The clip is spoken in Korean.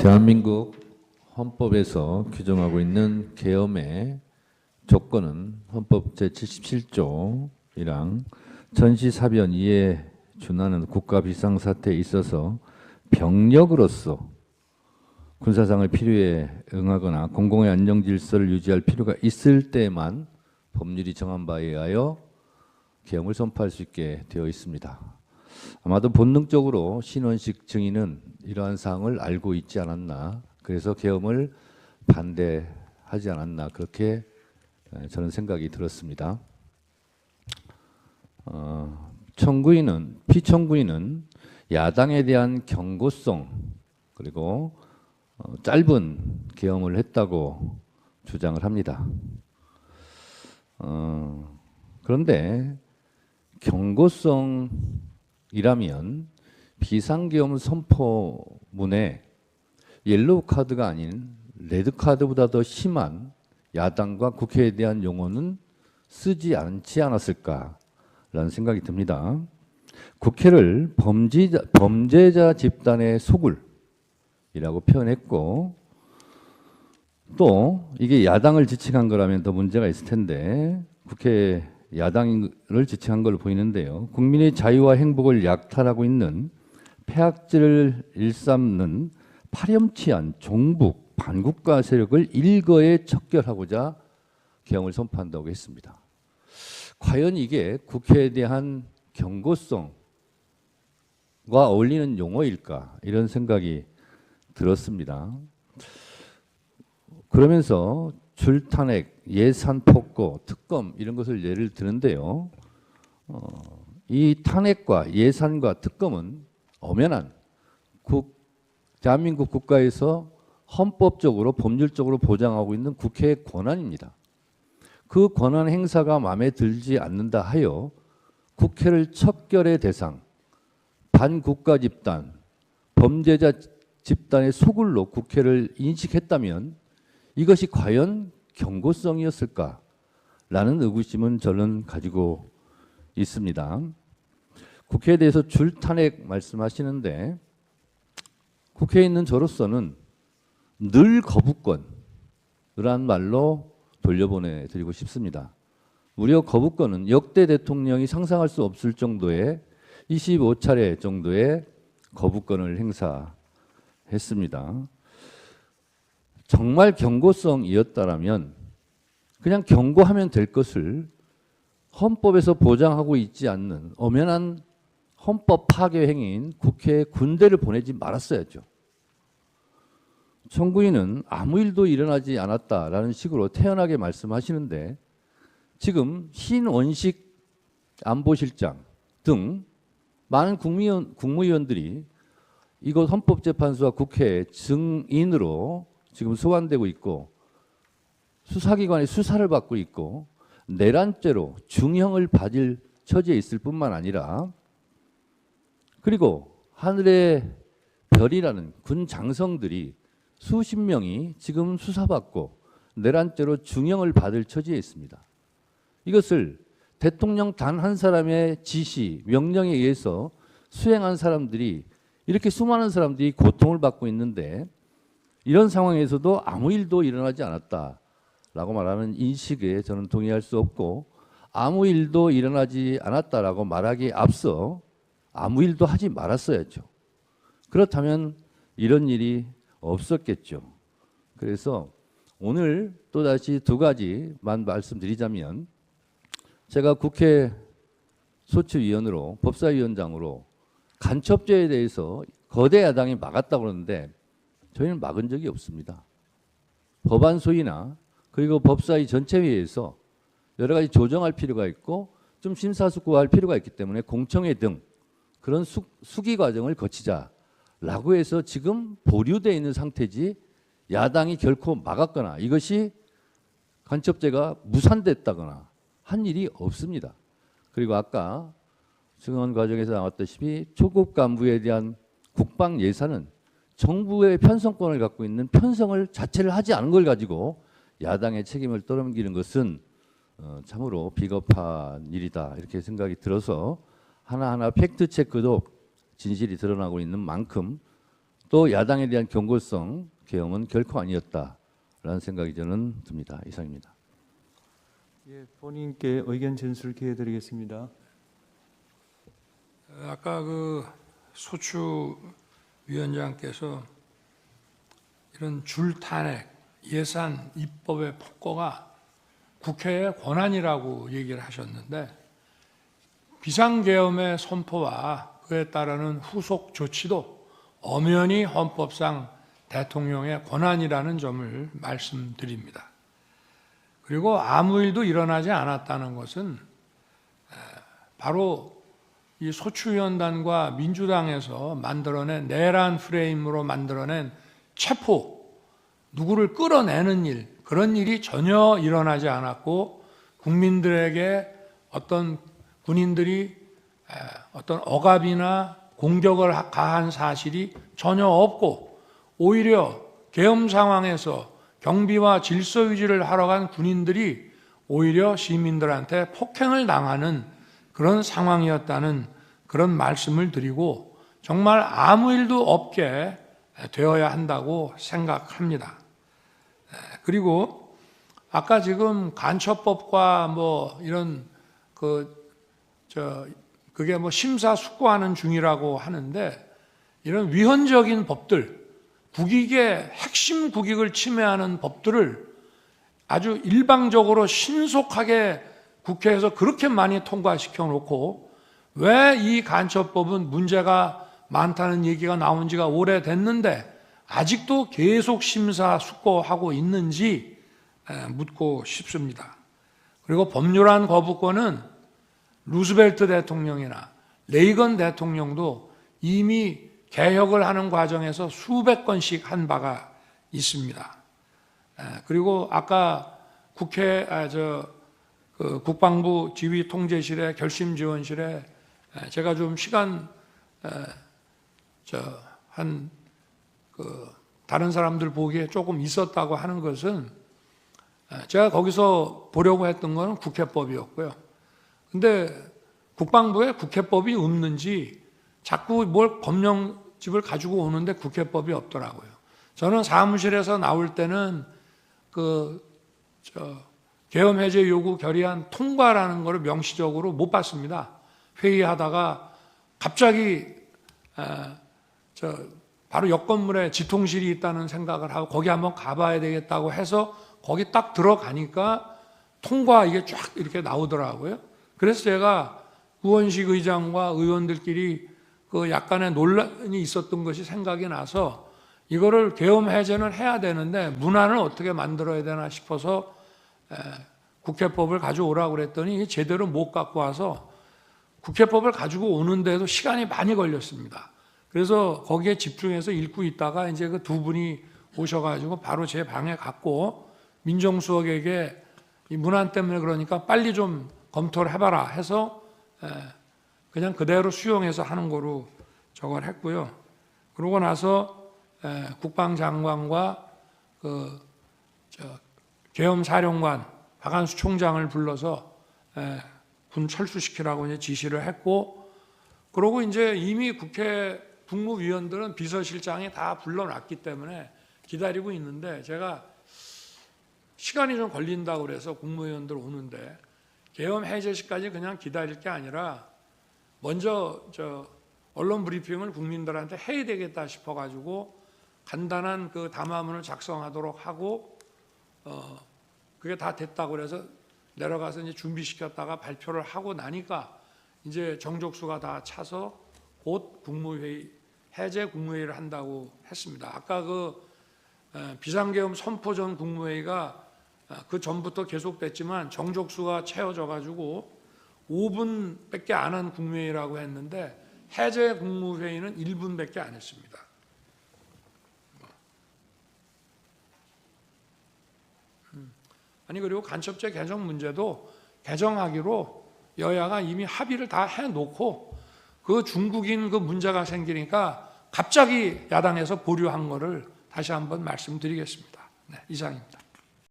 대한민국 헌법에서 규정하고 있는 계엄의 조건은 헌법 제77조이랑 전시사변 이에 준하는 국가 비상사태에 있어서 병력으로서 군사상을 필요에 응하거나 공공의 안정질서를 유지할 필요가 있을 때만 법률이 정한 바에 의하여 계엄을 선포할 수 있게 되어 있습니다. 아마도 본능적으로 신원식 증인은 이러한 사항을 알고 있지 않았나, 그래서 계엄을 반대하지 않았나, 그렇게 저는 생각이 들었습니다. 피청구인은 야당에 대한 경고성 그리고 짧은 계엄을 했다고 주장을 합니다. 그런데 경고성이라면 비상계엄 선포문에 옐로우 카드가 아닌 레드 카드보다 더 심한 야당과 국회에 대한 용어는 쓰지 않지 않았을까라는 생각이 듭니다. 국회를 범죄자 집단의 소굴이라고 표현했고, 또 이게 야당을 지칭한 거라면 더 문제가 있을 텐데 국회 야당을 지칭한 걸로 보이는데요. 국민의 자유와 행복을 약탈하고 있는 폐악질을 일삼는 파렴치한 종북 반국가 세력을 일거에 척결하고자 계엄을 선포한다고 했습니다. 과연 이게 국회에 대한 경고성과 어울리는 용어일까, 이런 생각이 들었습니다. 그러면서 줄탄핵, 예산 폭거, 특검 이런 것을 예를 드는데요. 이 탄핵과 예산과 특검은 엄연한 대한민국 국가에서 헌법적으로 법률적으로 보장하고 있는 국회의 권한입니다. 그 권한 행사가 마음에 들지 않는다 하여 국회를 척결의 대상, 반국가 집단, 범죄자 집단의 소굴로 국회를 인식했다면 이것이 과연 경고성이었을까라는 의구심은 저는 가지고 있습니다. 국회에 대해서 줄탄핵 말씀하시는데, 국회에 있는 저로서는 늘 거부권이라는 말로 돌려보내드리고 싶습니다. 무려 거부권은 역대 대통령이 상상할 수 없을 정도의 25차례 정도의 거부권을 행사했습니다. 정말 경고성이었다라면 그냥 경고하면 될 것을 헌법에서 보장하고 있지 않는 엄연한 헌법 파괴 행위인 국회에 군대를 보내지 말았어야죠. 청구인은 아무 일도 일어나지 않았다라는 식으로 태연하게 말씀하시는데, 지금 신원식 안보실장 등 많은 국무위원들이 이곳 헌법재판소와 국회 증인으로 지금 소환되고 있고 수사기관의 수사를 받고 있고 내란죄로 중형을 받을 처지에 있을 뿐만 아니라, 그리고 하늘의 별이라는 군 장성들이 수십 명이 지금 수사받고 내란죄로 중형을 받을 처지에 있습니다. 이것을 대통령 단 한 사람의 지시, 명령에 의해서 수행한 사람들이, 이렇게 수많은 사람들이 고통을 받고 있는데 이런 상황에서도 아무 일도 일어나지 않았다라고 말하는 인식에 저는 동의할 수 없고, 아무 일도 일어나지 않았다라고 말하기에 앞서 아무 일도 하지 말았어야죠. 그렇다면 이런 일이 없었겠죠. 그래서 오늘 또다시 두 가지만 말씀드리자면, 제가 국회 소추위원으로 법사위원장으로 간첩죄에 대해서 거대 야당이 막았다고 그러는데 저희는 막은 적이 없습니다. 법안 소위나 그리고 법사위 전체회의에서 여러 가지 조정할 필요가 있고 좀 심사숙고할 필요가 있기 때문에 공청회 등 그런 수기 과정을 거치자라고 해서 지금 보류되어 있는 상태지, 야당이 결코 막았거나 이것이 간첩죄가 무산됐다거나 한 일이 없습니다. 그리고 아까 증언 과정에서 나왔다시피 초급 간부에 대한 국방 예산은 정부의 편성권을 갖고 있는 편성을 자체를 하지 않은 걸 가지고 야당의 책임을 떠넘기는 것은 참으로 비겁한 일이다, 이렇게 생각이 들어서 하나하나 팩트 체크도 진실이 드러나고 있는 만큼 또 야당에 대한 경고성 계엄은 결코 아니었다라는 생각이 저는 듭니다. 이상입니다. 예, 본인께 의견 전술 기회 드리겠습니다. 아까 그 소추 위원장께서 이런 줄탄핵, 예산, 입법의 폭거가 국회의 권한이라고 얘기를 하셨는데 비상계엄의 선포와 그에 따르는 후속 조치도 엄연히 헌법상 대통령의 권한이라는 점을 말씀드립니다. 그리고 아무 일도 일어나지 않았다는 것은 바로 이 소추위원단과 민주당에서 만들어낸 내란 프레임으로 만들어낸 체포, 누구를 끌어내는 일, 그런 일이 전혀 일어나지 않았고 국민들에게 어떤 군인들이 어떤 억압이나 공격을 가한 사실이 전혀 없고 오히려 계엄 상황에서 경비와 질서 유지를 하러 간 군인들이 오히려 시민들한테 폭행을 당하는 그런 상황이었다는 그런 말씀을 드리고 정말 아무 일도 없게 되어야 한다고 생각합니다. 그리고 아까 지금 간첩법과 뭐 이런 그게 뭐 심사숙고하는 중이라고 하는데 이런 위헌적인 법들, 국익의 핵심 국익을 침해하는 법들을 아주 일방적으로 신속하게 국회에서 그렇게 많이 통과시켜 놓고 왜 이 간첩법은 문제가 많다는 얘기가 나온 지가 오래됐는데 아직도 계속 심사숙고하고 있는지 묻고 싶습니다. 그리고 법률안 거부권은 루스벨트 대통령이나 레이건 대통령도 이미 개혁을 하는 과정에서 수백 건씩 한 바가 있습니다. 그리고 아까 국방부 지휘통제실의 결심지원실에 제가 좀 시간 다른 사람들 보기에 조금 있었다고 하는 것은 제가 거기서 보려고 했던 것은 국회법이었고요. 근데 국방부에 국회법이 없는지 자꾸 뭘 검령집을 가지고 오는데 국회법이 없더라고요. 저는 사무실에서 나올 때는 계엄 해제 요구 결의안 통과라는 것을 명시적으로 못 봤습니다. 회의하다가 갑자기 바로 옆 건물에 지통실이 있다는 생각을 하고 거기 한번 가봐야 되겠다고 해서 거기 딱 들어가니까 통과 이게 쫙 이렇게 나오더라고요. 그래서 제가 우원식 의장과 의원들끼리 약간의 논란이 있었던 것이 생각이 나서 이거를 계엄 해제는 해야 되는데 문안을 어떻게 만들어야 되나 싶어서 국회법을 가져오라고 그랬더니 제대로 못 갖고 와서 국회법을 가지고 오는데도 시간이 많이 걸렸습니다. 그래서 거기에 집중해서 읽고 있다가 이제 그 두 분이 오셔가지고 바로 제 방에 갔고 민정수석에게 이 문안 때문에 그러니까 빨리 좀 검토를 해봐라 해서 그냥 그대로 수용해서 하는 거로 저걸 했고요. 그러고 나서 국방장관과 계엄사령관 박한수 총장을 불러서 군 철수시키라고 이제 지시를 했고, 그러고 이제 이미 국회 국무위원들은 비서실장이 다 불러놨기 때문에 기다리고 있는데 제가 시간이 좀 걸린다고 그래서 국무위원들 오는데 계엄 해제시까지 그냥 기다릴 게 아니라 먼저 언론 브리핑을 국민들한테 해야 되겠다 싶어가지고 간단한 그 담화문을 작성하도록 하고 그게 다 됐다고 그래서 내려가서 이제 준비시켰다가 발표를 하고 나니까 이제 정족수가 다 차서 곧 국무회의 해제 국무회의를 한다고 했습니다. 아까 비상계엄 선포 전 국무회의가 그 전부터 계속됐지만 정족수가 채워져 가지고 5분밖에 안 한 국무회의라고 했는데 해제 국무회의는 1분밖에 안 했습니다. 아니 그리고 간첩죄 개정 문제도 개정하기로 여야가 이미 합의를 다 해놓고 그 중국인 그 문제가 생기니까 갑자기 야당에서 보류한 거를 다시 한번 말씀드리겠습니다. 네, 이상입니다.